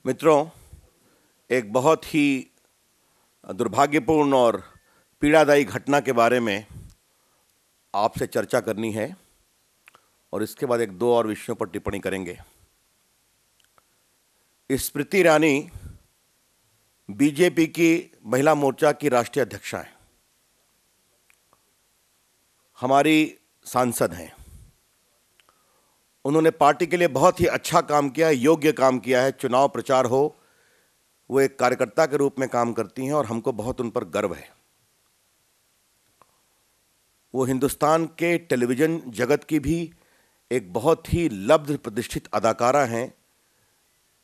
मित्रों, एक बहुत ही दुर्भाग्यपूर्ण और पीड़ादायी घटना के बारे में आपसे चर्चा करनी है और इसके बाद एक दो और विषयों पर टिप्पणी करेंगे। स्मृति ईरानी बीजेपी की महिला मोर्चा की राष्ट्रीय अध्यक्षा हैं, हमारी सांसद हैं। उन्होंने पार्टी के लिए बहुत ही अच्छा काम किया है, योग्य काम किया है। चुनाव प्रचार हो, वो एक कार्यकर्ता के रूप में काम करती हैं और हमको बहुत उन पर गर्व है। वो हिंदुस्तान के टेलीविज़न जगत की भी एक बहुत ही लब्ध प्रतिष्ठित अदाकारा हैं,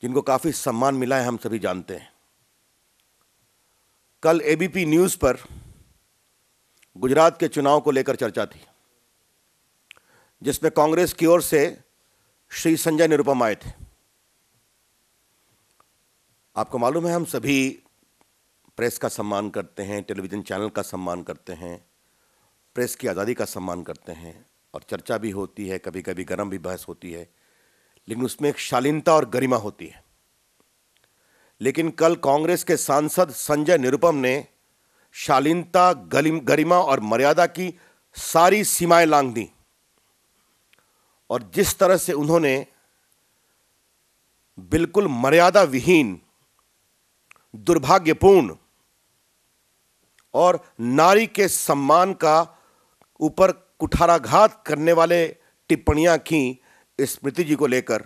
जिनको काफ़ी सम्मान मिला है, हम सभी जानते हैं। कल एबीपी न्यूज़ पर गुजरात के चुनाव को लेकर चर्चा थी, जिसमें कांग्रेस की ओर से श्री संजय निरुपम आए थे। आपको मालूम है, हम सभी प्रेस का सम्मान करते हैं, टेलीविज़न चैनल का सम्मान करते हैं, प्रेस की आज़ादी का सम्मान करते हैं और चर्चा भी होती है, कभी कभी गर्म भी बहस होती है, लेकिन उसमें एक शालीनता और गरिमा होती है। लेकिन कल कांग्रेस के सांसद संजय निरुपम ने शालीनता, गरिमा और मर्यादा की सारी सीमाएं लांघ दी और जिस तरह से उन्होंने बिल्कुल मर्यादा विहीन, दुर्भाग्यपूर्ण और नारी के सम्मान का ऊपर कुठाराघात करने वाले टिप्पणियां की स्मृति जी को लेकर,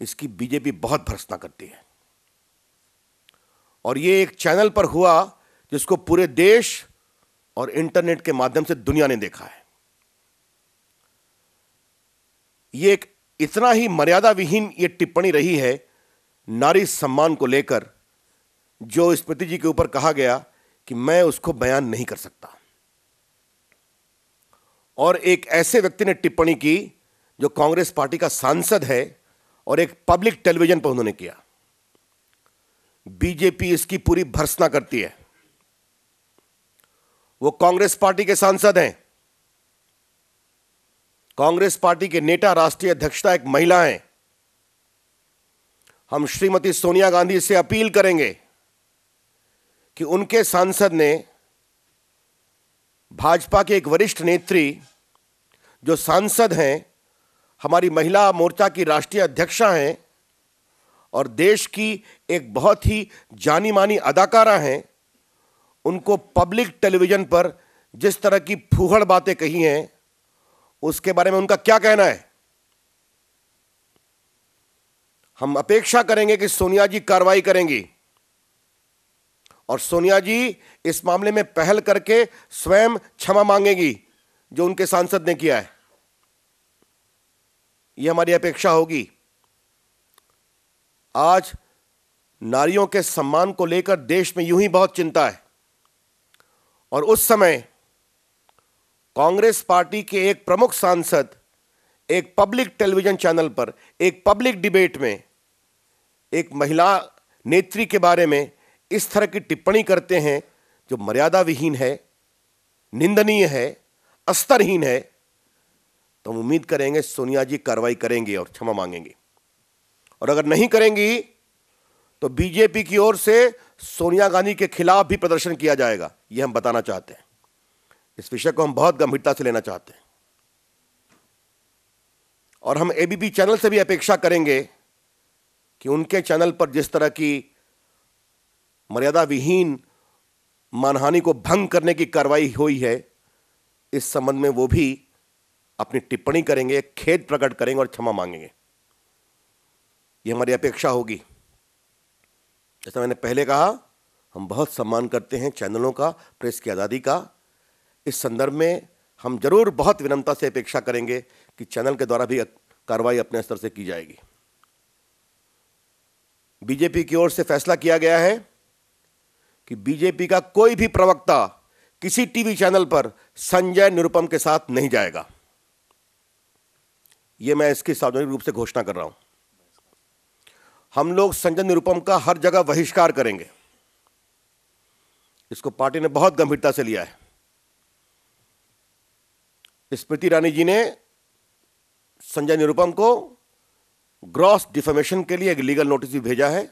इसकी बीजेपी बहुत भर्त्सना करती है। और ये एक चैनल पर हुआ जिसको पूरे देश और इंटरनेट के माध्यम से दुनिया ने देखा है। ये एक इतना ही मर्यादा विहीन ये टिप्पणी रही है नारी सम्मान को लेकर, जो स्मृति जी के ऊपर कहा गया कि मैं उसको बयान नहीं कर सकता। और एक ऐसे व्यक्ति ने टिप्पणी की जो कांग्रेस पार्टी का सांसद है और एक पब्लिक टेलीविजन पर उन्होंने किया। बीजेपी इसकी पूरी भर्त्सना करती है। वो कांग्रेस पार्टी के सांसद हैं, कांग्रेस पार्टी के नेता, राष्ट्रीय अध्यक्षता एक महिला हैं। हम श्रीमती सोनिया गांधी से अपील करेंगे कि उनके सांसद ने भाजपा के एक वरिष्ठ नेत्री जो सांसद हैं, हमारी महिला मोर्चा की राष्ट्रीय अध्यक्षा हैं और देश की एक बहुत ही जानी मानी अदाकारा हैं, उनको पब्लिक टेलीविजन पर जिस तरह की फूहड़ बातें कही हैं, उसके बारे में उनका क्या कहना है। हम अपेक्षा करेंगे कि सोनिया जी कार्रवाई करेंगी और सोनिया जी इस मामले में पहल करके स्वयं क्षमा मांगेगी जो उनके सांसद ने किया है। यह हमारी अपेक्षा होगी। आज नारियों के सम्मान को लेकर देश में यूं ही बहुत चिंता है और उस समय कांग्रेस पार्टी के एक प्रमुख सांसद एक पब्लिक टेलीविजन चैनल पर एक पब्लिक डिबेट में एक महिला नेत्री के बारे में इस तरह की टिप्पणी करते हैं जो मर्यादा विहीन है, निंदनीय है, स्तरहीन है। तो हम उम्मीद करेंगे सोनिया जी कार्रवाई करेंगी और क्षमा मांगेंगी, और अगर नहीं करेंगी तो बीजेपी की ओर से सोनिया गांधी के खिलाफ भी प्रदर्शन किया जाएगा। यह हम बताना चाहते हैं। इस विषय को हम बहुत गंभीरता से लेना चाहते हैं और हम एबीपी चैनल से भी अपेक्षा करेंगे कि उनके चैनल पर जिस तरह की मर्यादा विहीन, मानहानि को भंग करने की कार्रवाई हुई है, इस संबंध में वो भी अपनी टिप्पणी करेंगे, खेद प्रकट करेंगे और क्षमा मांगेंगे। यह हमारी अपेक्षा होगी। जैसा मैंने पहले कहा, हम बहुत सम्मान करते हैं चैनलों का, प्रेस की आज़ादी का। इस संदर्भ में हम जरूर बहुत विनम्रता से अपेक्षा करेंगे कि चैनल के द्वारा भी कार्रवाई अपने स्तर से की जाएगी। बीजेपी की ओर से फैसला किया गया है कि बीजेपी का कोई भी प्रवक्ता किसी टीवी चैनल पर संजय निरुपम के साथ नहीं जाएगा। यह मैं इसकी सार्वजनिक रूप से घोषणा कर रहा हूं। हम लोग संजय निरुपम का हर जगह बहिष्कार करेंगे। इसको पार्टी ने बहुत गंभीरता से लिया है। स्मृति ईरानी जी ने संजय निरुपम को ग्रॉस डिफेमेशन के लिए एक लीगल नोटिस भी भेजा है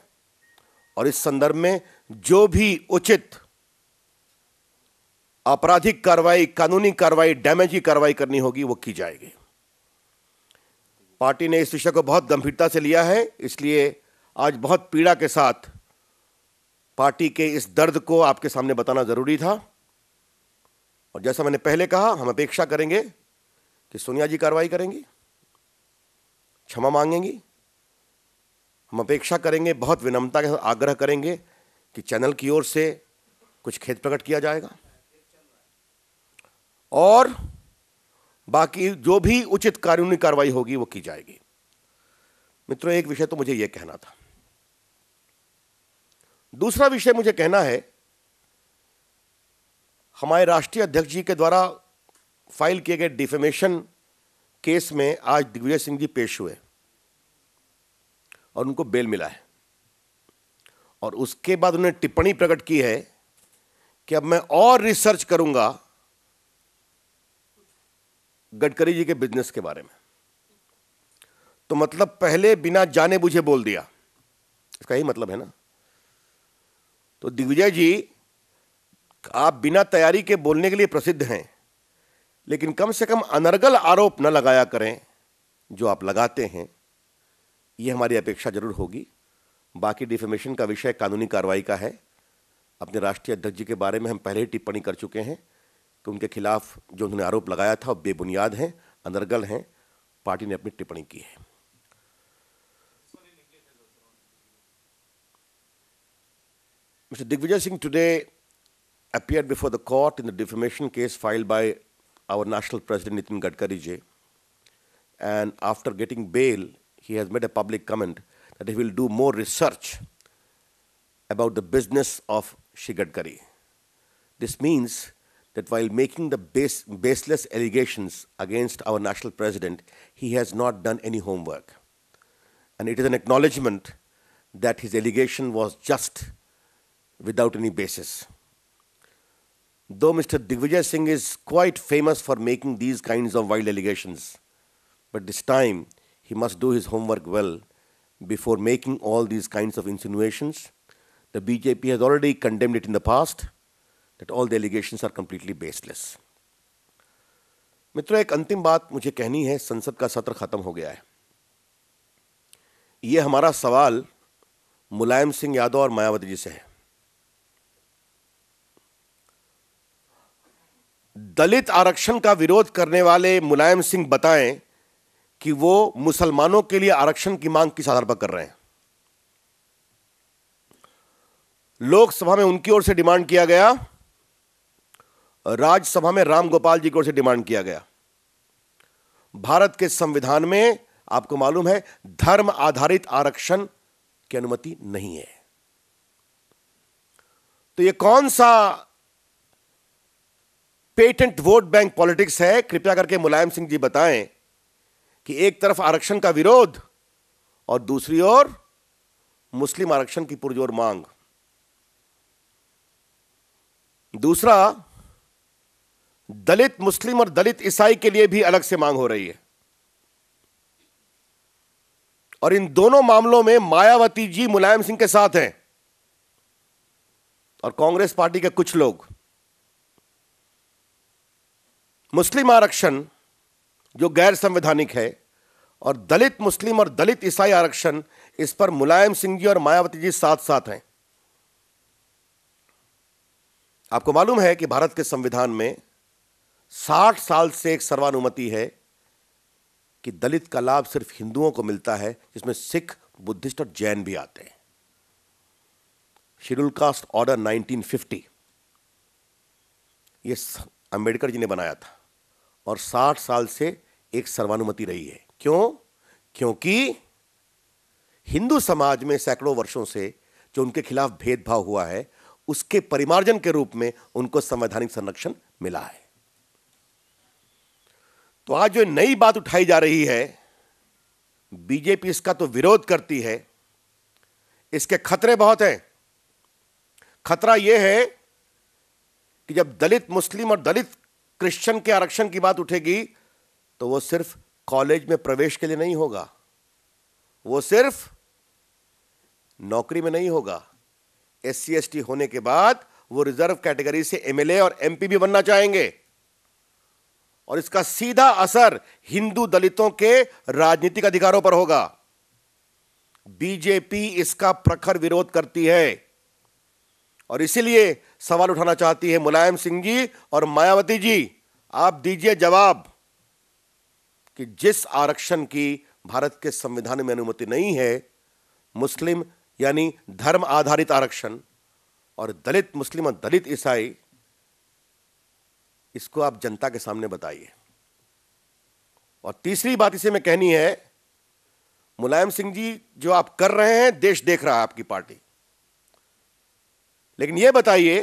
और इस संदर्भ में जो भी उचित आपराधिक कार्रवाई, कानूनी कार्रवाई, डैमेज की कार्रवाई करनी होगी वो की जाएगी। पार्टी ने इस विषय को बहुत गंभीरता से लिया है, इसलिए आज बहुत पीड़ा के साथ पार्टी के इस दर्द को आपके सामने बताना जरूरी था। और जैसा मैंने पहले कहा, हम अपेक्षा करेंगे कि सोनिया जी कार्रवाई करेंगी, क्षमा मांगेंगी। हम अपेक्षा करेंगे, बहुत विनम्रता के साथ आग्रह करेंगे कि चैनल की ओर से कुछ खेद प्रकट किया जाएगा और बाकी जो भी उचित कानूनी कार्रवाई होगी वो की जाएगी। मित्रों, एक विषय तो मुझे यह कहना था। दूसरा विषय मुझे कहना है, हमारे राष्ट्रीय अध्यक्ष जी के द्वारा फाइल किए गए डिफेमेशन केस में आज दिग्विजय सिंह जी पेश हुए और उनको बेल मिला है और उसके बाद उन्होंने टिप्पणी प्रकट की है कि अब मैं और रिसर्च करूंगा गडकरी जी के बिजनेस के बारे में। तो मतलब पहले बिना जाने बुझे बोल दिया, इसका यही मतलब है ना। तो दिग्विजय जी, आप बिना तैयारी के बोलने के लिए प्रसिद्ध हैं, लेकिन कम से कम अनर्गल आरोप न लगाया करें जो आप लगाते हैं। यह हमारी अपेक्षा जरूर होगी। बाकी डिफेमेशन का विषय कानूनी कार्रवाई का है। अपने राष्ट्रीय अध्यक्ष जी के बारे में हम पहले ही टिप्पणी कर चुके हैं कि उनके खिलाफ जो उन्होंने आरोप लगाया था वो बेबुनियाद हैं, अनर्गल हैं। पार्टी ने अपनी टिप्पणी की है। Mr. Digvijay Singh today appeared before the court in the defamation case filed by our national president Nitin Gadkari ji, and after getting bail, he has made a public comment that he will do more research about the business of Shri Gadkari. This means that while making the baseless allegations against our national president, he has not done any homework. And it is an acknowledgement that his allegation was just without any basis. Though Mr. Digvijay Singh is quite famous for making these kinds of wild allegations, but this time he must do his homework well before making all these kinds of insinuations. The BJP has already condemned it in the past, that all the allegations are completely baseless. मित्रों, एक अंतिम बात मुझे कहनी है। संसद का सत्र खत्म हो गया है। यह हमारा सवाल मुलायम सिंह यादव और मायावती जी से है। दलित आरक्षण का विरोध करने वाले मुलायम सिंह बताएं कि वो मुसलमानों के लिए आरक्षण की मांग किस आधार पर कर रहे हैं। लोकसभा में उनकी ओर से डिमांड किया गया, राज्यसभा में राम गोपाल जी की ओर से डिमांड किया गया। भारत के संविधान में आपको मालूम है धर्म आधारित आरक्षण की अनुमति नहीं है। तो यह कौन सा पेटेंट वोट बैंक पॉलिटिक्स है? कृपया करके मुलायम सिंह जी बताएं कि एक तरफ आरक्षण का विरोध और दूसरी ओर मुस्लिम आरक्षण की पुरजोर मांग। दूसरा, दलित मुस्लिम और दलित ईसाई के लिए भी अलग से मांग हो रही है। और इन दोनों मामलों में मायावती जी मुलायम सिंह के साथ हैं और कांग्रेस पार्टी के कुछ लोग। मुस्लिम आरक्षण जो गैर संवैधानिक है और दलित मुस्लिम और दलित ईसाई आरक्षण, इस पर मुलायम सिंह जी और मायावती जी साथ साथ हैं। आपको मालूम है कि भारत के संविधान में 60 साल से एक सर्वानुमति है कि दलित का लाभ सिर्फ हिंदुओं को मिलता है, जिसमें सिख, बुद्धिस्ट और जैन भी आते हैं। शेड्यूल कास्ट ऑर्डर 1950 ये अंबेडकर जी ने बनाया था और 60 साल से एक सर्वानुमति रही है। क्यों? क्योंकि हिंदू समाज में सैकड़ों वर्षों से जो उनके खिलाफ भेदभाव हुआ है, उसके परिमार्जन के रूप में उनको संवैधानिक संरक्षण मिला है। तो आज जो नई बात उठाई जा रही है, बीजेपी इसका तो विरोध करती है। इसके खतरे बहुत हैं। खतरा यह है कि जब दलित मुस्लिम और दलित क्रिश्चियन के आरक्षण की बात उठेगी तो वो सिर्फ कॉलेज में प्रवेश के लिए नहीं होगा, वो सिर्फ नौकरी में नहीं होगा, SC ST होने के बाद वो रिजर्व कैटेगरी से MLA और MP भी बनना चाहेंगे, और इसका सीधा असर हिंदू दलितों के राजनीतिक अधिकारों पर होगा। बीजेपी इसका प्रखर विरोध करती है और इसीलिए सवाल उठाना चाहती है मुलायम सिंह जी और मायावती जी, आप दीजिए जवाब कि जिस आरक्षण की भारत के संविधान में अनुमति नहीं है, मुस्लिम यानी धर्म आधारित आरक्षण, और दलित मुस्लिम और दलित ईसाई, इसको आप जनता के सामने बताइए। और तीसरी बात इसे मैं कहनी है, मुलायम सिंह जी जो आप कर रहे हैं, देश देख रहा है आपकी पार्टी, लेकिन यह बताइए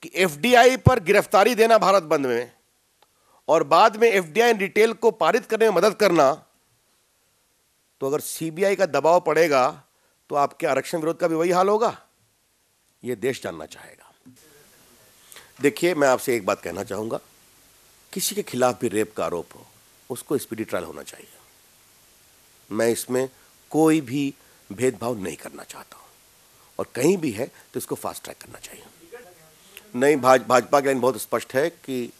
कि FDI पर गिरफ्तारी देना भारत बंद में और बाद में FDI डिटेल को पारित करने में मदद करना, तो अगर CBI का दबाव पड़ेगा तो आपके आरक्षण विरोध का भी वही हाल होगा? यह देश जानना चाहेगा। देखिए, मैं आपसे एक बात कहना चाहूंगा, किसी के खिलाफ भी रेप का आरोप हो, उसको स्पीडी ट्रायल होना चाहिए। मैं इसमें कोई भी भेदभाव नहीं करना चाहता हूं, और कहीं भी है तो इसको फास्ट ट्रैक करना चाहिए। नहीं, भाजपा की लाइन बहुत स्पष्ट है कि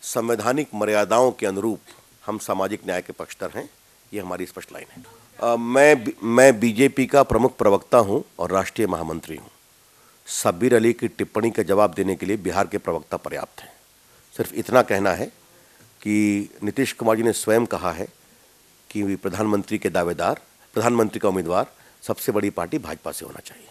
संवैधानिक मर्यादाओं के अनुरूप हम सामाजिक न्याय के पक्षधर हैं, ये हमारी स्पष्ट लाइन है। मैं बीजेपी का प्रमुख प्रवक्ता हूं और राष्ट्रीय महामंत्री हूं। शब्बीर अली की टिप्पणी का जवाब देने के लिए बिहार के प्रवक्ता पर्याप्त हैं। सिर्फ इतना कहना है कि नीतीश कुमार जी ने स्वयं कहा है कि प्रधानमंत्री के दावेदार, प्रधानमंत्री का उम्मीदवार सबसे बड़ी पार्टी भाजपा से होना चाहिए।